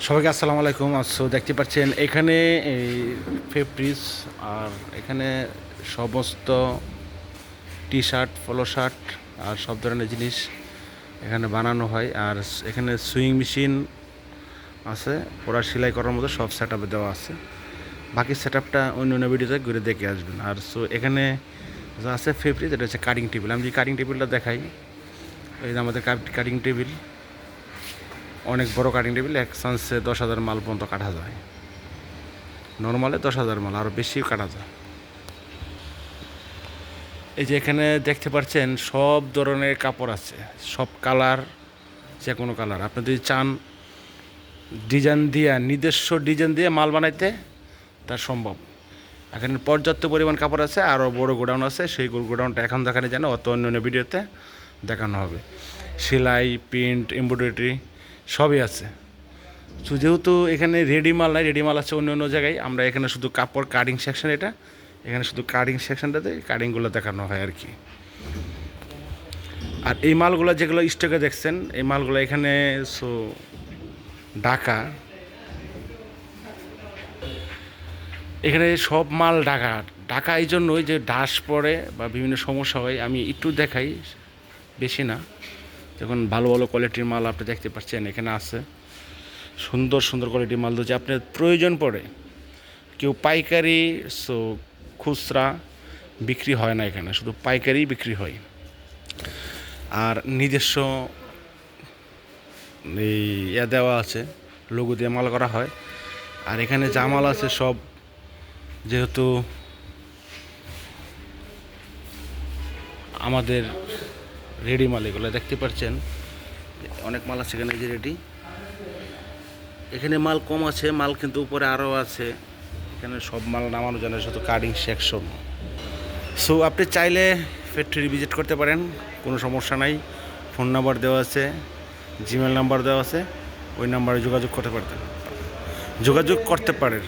সবাইকে আসসালামু আলাইকুম। দেখতে পাচ্ছেন এখানে এই ফেব্রিজ আর এখানে সমস্ত টি শার্ট, পলো শার্ট আর সব ধরনের জিনিস এখানে বানানো হয়। আর এখানে সুইং মেশিন আছে, ওরা সেলাই করার মতো সব সেট আপে দেওয়া আছে। বাকি সেট আপটা অন্য অন্য ভিডিওতে ঘুরে দেখে আসবেন। আর এখানে যা আছে ফেব্রিজ, এটা হচ্ছে কাটিং টেবিল। আমি যে কাটিং টেবিলটা দেখাই, এই যে আমাদের কাটিং টেবিল, অনেক বড় কাটিং টেবিল, এক চান্সে 10,000 মাল পর্যন্ত কাটা যায়। নর্মালে 10,000 মাল, আরও বেশিও কাটা যায়। এই যে এখানে দেখতে পাচ্ছেন সব ধরনের কাপড় আছে, সব কালার, যে কোনো কালার আপনি যদি চান ডিজাইন দিয়ে, নিজস্ব ডিজাইন দিয়ে মাল বানাইতে, তা সম্ভব। এখানে পর্যাপ্ত পরিমাণ কাপড় আছে, আরও বড় গোডাউন আছে। সেই গোডাউনটা এখন দেখানো যায় না, অত অন্য ভিডিওতে দেখানো হবে। সেলাই, প্রিন্ট, এমব্রয়ডারি সবই আছে। যেহেতু এখানে রেডি মাল নাই, রেডি মাল আছে অন্য অন্য জায়গায়, আমরা এখানে শুধু কাপড় কাটিং সেকশন, এটা এখানে শুধু কাটিং সেকশনটাতে কাটিংগুলো দেখানো হয় আর কি। আর এই মালগুলো যেগুলো স্টকে দেখছেন, এই মালগুলো এখানে ঢাকা, এখানে সব মাল ঢাকা। ঢাকা এই জন্যই যে ডাস পড়ে বা বিভিন্ন সমস্যা হয়। আমি একটু দেখাই, বেশি না। যখন ভালো ভালো কোয়ালিটির মাল আপনি দেখতে পাচ্ছেন এখানে আছে, সুন্দর সুন্দর কোয়ালিটির মাল। যদি আপনার প্রয়োজন পড়ে, কেউ পাইকারি, খুচরা বিক্রি হয় না এখানে, শুধু পাইকারি বিক্রি হয়। আর নিজস্ব এই দেওয়া আছে, লোগো দিয়ে মাল করা হয়। আর এখানে যা মাল আছে সব, যেহেতু আমাদের রেডি মাল, এগুলো দেখতে পাচ্ছেন অনেক মাল আছে এখানে, যে রেডি। এখানে মাল কম আছে, মাল কিন্তু উপরে আরও আছে। এখানে সব মাল নামানো যায় না, শুধু কাটিং সেকশন। আপনি চাইলে ফ্যাক্টরি ভিজিট করতে পারেন, কোনো সমস্যা নাই। ফোন নাম্বার দেওয়া আছে, জিমেল নাম্বার দেওয়া আছে, ওই নাম্বারে যোগাযোগ করতে পারেন।